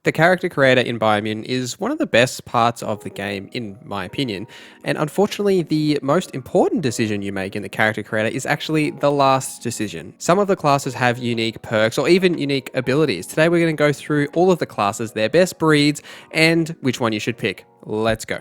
The character creator in Biomutant is one of the best parts of the game, in my opinion, and unfortunately the most important decision you make in the character creator is actually the last decision. Some of the classes have unique perks or even unique abilities. Today we're going to go through all of the classes, their best breeds, and which one you should pick. Let's go.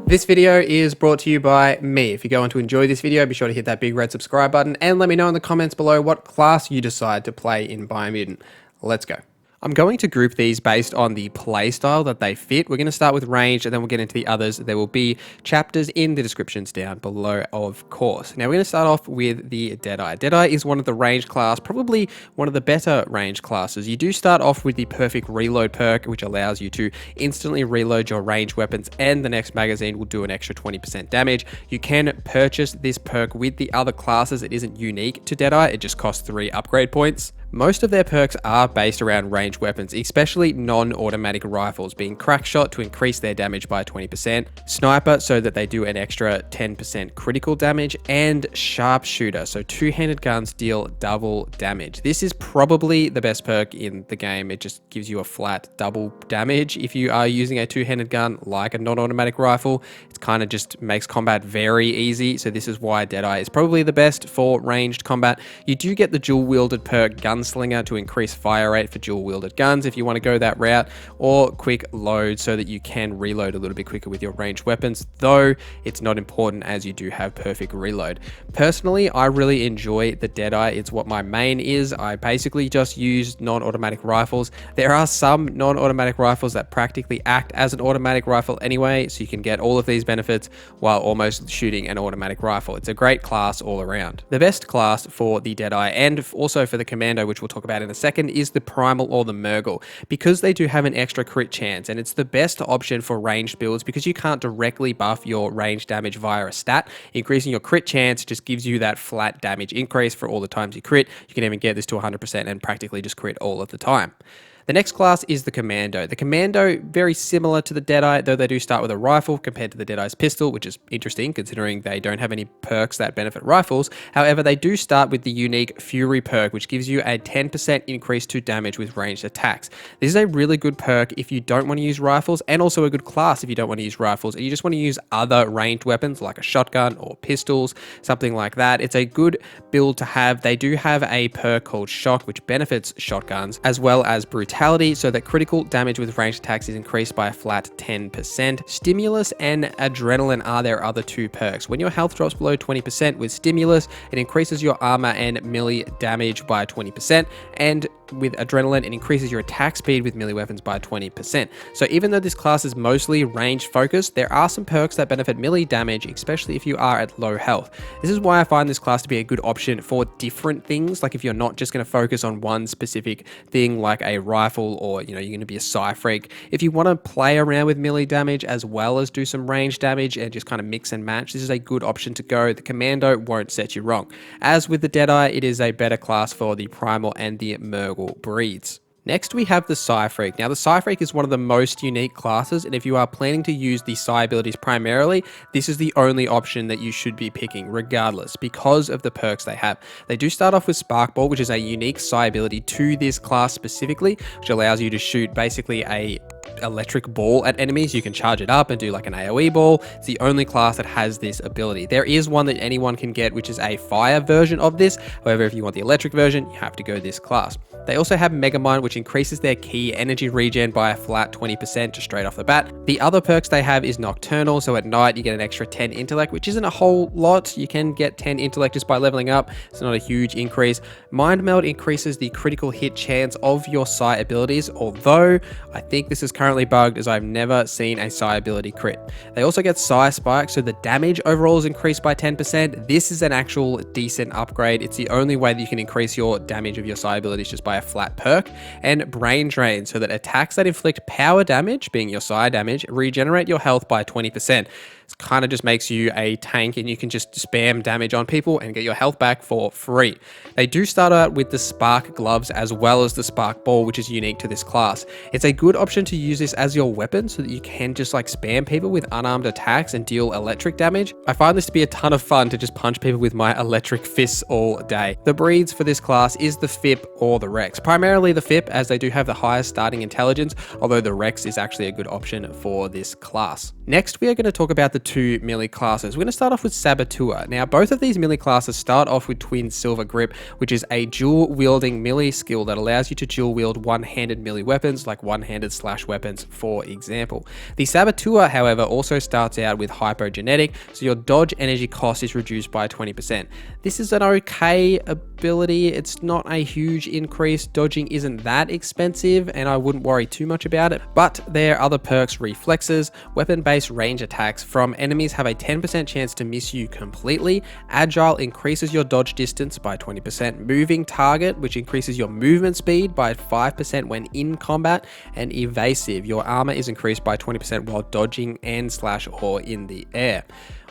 This video is brought to you by me. If you're going to enjoy this video, be sure to hit that big red subscribe button and let me know in the comments below what class you decide to play in Biomutant. Let's go. I'm going to group these based on the playstyle that they fit. We're going to start with ranged and then we'll get into the others. There will be chapters in the descriptions down below, of course. Now we're going to start off with the Deadeye. Deadeye is one of the ranged class, probably one of the better ranged classes. You do start off with the perfect reload perk, which allows you to instantly reload your ranged weapons and the next magazine will do an extra 20% damage. You can purchase this perk with the other classes. It isn't unique to Deadeye. It just costs 3 upgrade points. Most of their perks are based around ranged weapons, especially non-automatic rifles, being crackshot to increase their damage by 20%, sniper so that they do an extra 10% critical damage, and sharpshooter, so two-handed guns deal double damage. This is probably the best perk in the game. It just gives you a flat double damage if you are using a two-handed gun like a non-automatic rifle. It kind of just makes combat very easy, so this is why Deadeye is probably the best for ranged combat. You do get the dual-wielded perk Gunslinger to increase fire rate for dual-wielded guns if you want to go that route, or quick load so that you can reload a little bit quicker with your ranged weapons, though it's not important as you do have perfect reload. Personally, I really enjoy the Deadeye. It's what my main is. I basically just use non-automatic rifles. There are some non-automatic rifles that practically act as an automatic rifle anyway, so you can get all of these benefits while almost shooting an automatic rifle. It's a great class all around. The best class for the Deadeye and also for the Commando, which we'll talk about in a second, is the Primal or the Murgle, because they do have an extra crit chance, and it's the best option for ranged builds because you can't directly buff your range damage via a stat. Increasing your crit chance just gives you that flat damage increase for all the times you crit. You can even get this to 100% and practically just crit all of the time. The next class is the Commando. The Commando, very similar to the Deadeye, though they do start with a rifle compared to the Deadeye's pistol, which is interesting considering they don't have any perks that benefit rifles. However, they do start with the unique Fury perk, which gives you a 10% increase to damage with ranged attacks. This is a really good perk if you don't want to use rifles, and also a good class if you don't want to use rifles and you just want to use other ranged weapons like a shotgun or pistols, something like that. It's a good build to have. They do have a perk called Shock, which benefits shotguns, as well as Brutality, so that critical damage with ranged attacks is increased by a flat 10%. Stimulus and Adrenaline are their other two perks. When your health drops below 20% with Stimulus, it increases your armor and melee damage by 20%, and with Adrenaline, it increases your attack speed with melee weapons by 20%. So even though this class is mostly range focused, there are some perks that benefit melee damage, especially if you are at low health. This is why I find this class to be a good option for different things, like if you're not just going to focus on one specific thing like a rifle, or you're going to be a Psi Freak. If you want to play around with melee damage as well as do some range damage and just kind of mix and match, this is a good option to go. The Commando won't set you wrong. As with the Deadeye, it is a better class for the Primal and the Murgle breeds. Next, we have the Psi Freak. Now, the Psi Freak is one of the most unique classes, and if you are planning to use the Psi abilities primarily, this is the only option that you should be picking, regardless, because of the perks they have. They do start off with Sparkball, which is a unique Psi ability to this class specifically, which allows you to shoot basically a electric ball at enemies. You can charge it up and do like an AoE ball. It's the only class that has this ability. There is one that anyone can get, which is a fire version of this. However, if you want the electric version, you have to go this class. They also have Megamind, which increases their key energy regen by a flat 20% just straight off the bat. The other perks they have is Nocturnal, so at night you get an extra 10 intellect, which isn't a whole lot. You can get 10 intellect just by leveling up. It's not a huge increase. Mind Meld increases the critical hit chance of your Psi abilities, although I think this is currently bugged as I've never seen a Psi ability crit. They also get Psi Spike, so the damage overall is increased by 10%. This is an actual decent upgrade. It's the only way that you can increase your damage of your Psi abilities just by a flat perk. And Brain Drain, so that attacks that inflict power damage, being your Psi damage, regenerate your health by 20%. It kind of just makes you a tank and you can just spam damage on people and get your health back for free. They do start out with the Spark Gloves as well as the Spark Ball, which is unique to this class. It's a good option to use this as your weapon so that you can just like spam people with unarmed attacks and deal electric damage. I find this to be a ton of fun to just punch people with my electric fists all day. The breeds for this class is the FIP or the Rex. Primarily the FIP, as they do have the highest starting intelligence, although the Rex is actually a good option for this class. Next, we are going to talk about the two melee classes. We're going to start off with Saboteur. Now, both of these melee classes start off with Twin Silver Grip, which is a dual-wielding melee skill that allows you to dual-wield one-handed melee weapons, like one-handed slash weapons, for example. The Saboteur, however, also starts out with Hypogenetic, so your dodge energy cost is reduced by 20%. This is an okay ability. It's not a huge increase. Dodging isn't that expensive, and I wouldn't worry too much about it. But there are other perks: Reflexes, weapon-based range attacks from enemies have a 10% chance to miss you completely. Agile increases your dodge distance by 20%. Moving Target, which increases your movement speed by 5% when in combat. And Evasive, your armor is increased by 20% while dodging and slash or in the air.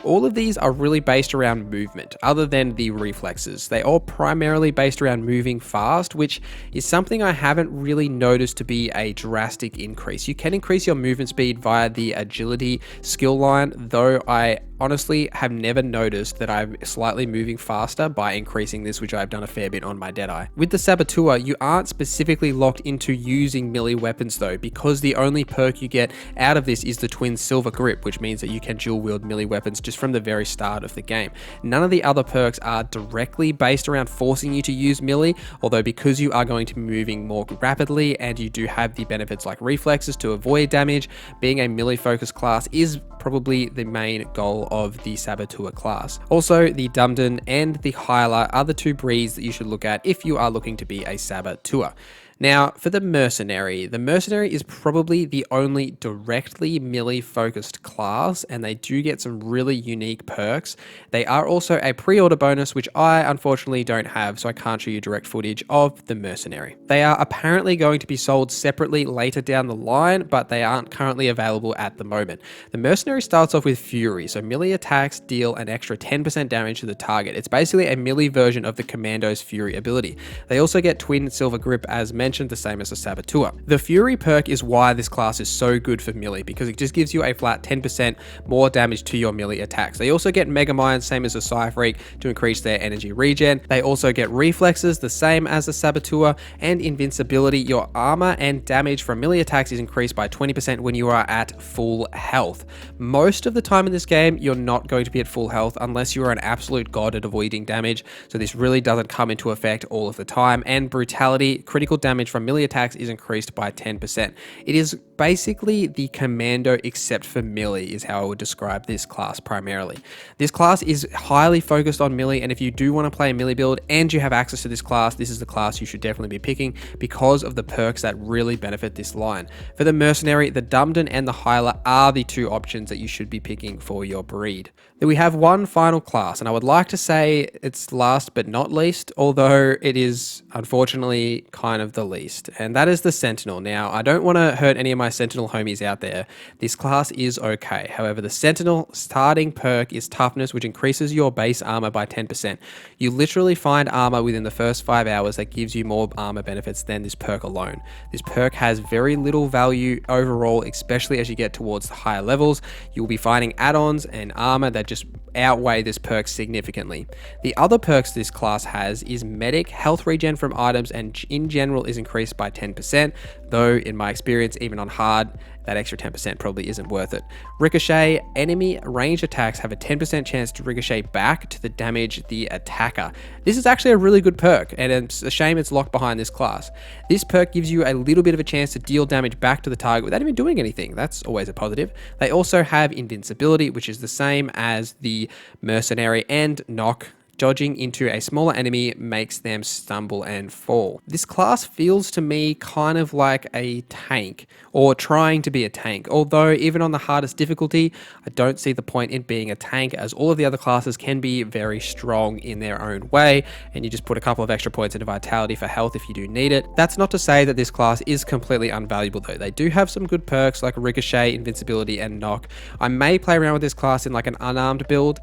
All of these are really based around movement, other than the reflexes. They are primarily based around moving fast, which is something I haven't really noticed to be a drastic increase. You can increase your movement speed via the agility skill line, though I honestly have never noticed that I'm slightly moving faster by increasing this, which I've done a fair bit on my Deadeye. With the Saboteur, you aren't specifically locked into using melee weapons though, because the only perk you get out of this is the Twin Silver Grip, which means that you can dual wield melee weapons just from the very start of the game. None of the other perks are directly based around forcing you to use melee, although because you are going to be moving more rapidly and you do have the benefits like reflexes to avoid damage, being a melee focused class is probably the main goal of the Saboteur class. Also, the Dumdon and the Hyla are the two breeds that you should look at if you are looking to be a Saboteur. Now, for the Mercenary is probably the only directly melee focused class, and they do get some really unique perks. They are also a pre-order bonus, which I unfortunately don't have, so I can't show you direct footage of the Mercenary. They are apparently going to be sold separately later down the line, but they aren't currently available at the moment. The Mercenary starts off with Fury, so melee attacks deal an extra 10% damage to the target. It's basically a melee version of the Commando's Fury ability. They also get Twin Silver Grip as mentioned, the same as the Saboteur. The Fury perk is why this class is so good for melee, because it just gives you a flat 10% more damage to your melee attacks. They also get Mega Mind, same as the Psi Freak, to increase their energy regen. They also get Reflexes, the same as the Saboteur, and Invincibility. Your armor and damage from melee attacks is increased by 20% when you are at full health. Most of the time in this game, you're not going to be at full health unless you are an absolute god at avoiding damage, so this really doesn't come into effect all of the time. And Brutality, critical damage from melee attacks is increased by 10%. It is basically the Commando except for melee is how I would describe this class primarily. This class is highly focused on melee, and if you do want to play a melee build and you have access to this class, this is the class you should definitely be picking because of the perks that really benefit this line. For the Mercenary, the Dumdon and the Hyla are the two options that you should be picking for your breed. Then we have one final class, and I would like to say it's last but not least, although it is unfortunately kind of the least, and that is the Sentinel. Now, I don't want to hurt any of my Sentinel homies out there. This class is okay. However, the Sentinel starting perk is Toughness, which increases your base armor by 10%. You literally find armor within the first 5 hours that gives you more armor benefits than this perk alone. This perk has very little value overall, especially as you get towards the higher levels. You'll be finding add-ons and armor that just outweigh this perk significantly. The other perks this class has is Medic, health regen from items, and in general is increased by 10%, though in my experience, even on hard, that extra 10% probably isn't worth it. Ricochet, enemy range attacks have a 10% chance to ricochet back to the damage the attacker. This is actually a really good perk, and it's a shame it's locked behind this class. This perk gives you a little bit of a chance to deal damage back to the target without even doing anything. That's always a positive. They also have Invincibility, which is the same as the Mercenary, and Knock. Dodging into a smaller enemy makes them stumble and fall. This class feels to me kind of like a tank, or trying to be a tank, although even on the hardest difficulty, I don't see the point in being a tank, as all of the other classes can be very strong in their own way, and you just put a couple of extra points into vitality for health if you do need it. That's not to say that this class is completely unvaluable though. They do have some good perks like Ricochet, Invincibility, and Knock. I may play around with this class in like an unarmed build.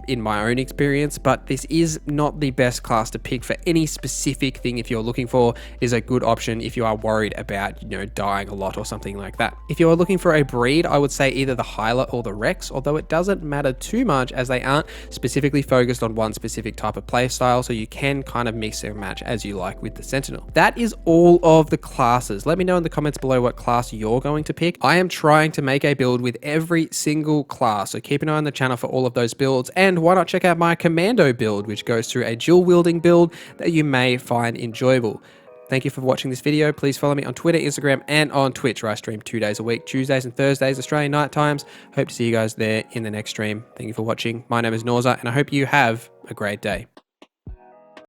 in my own experience, but this is not the best class to pick for any specific thing. If you're looking for, it is a good option if you are worried about, dying a lot or something like that. If you are looking for a breed, I would say either the Hyla or the Rex, although it doesn't matter too much as they aren't specifically focused on one specific type of playstyle, so you can kind of mix and match as you like with the Sentinel. That is all of the classes. Let me know in the comments below what class you're going to pick. I am trying to make a build with every single class, so keep an eye on the channel for all of those builds, and why not check out my Commando build, which goes through a dual wielding build that you may find enjoyable. Thank you for watching this video. Please follow me on Twitter, Instagram, and on Twitch, where I stream 2 days a week, Tuesdays and Thursdays, Australian night times. Hope to see you guys there in the next stream. Thank you for watching. My name is Norza, and I hope you have a great day.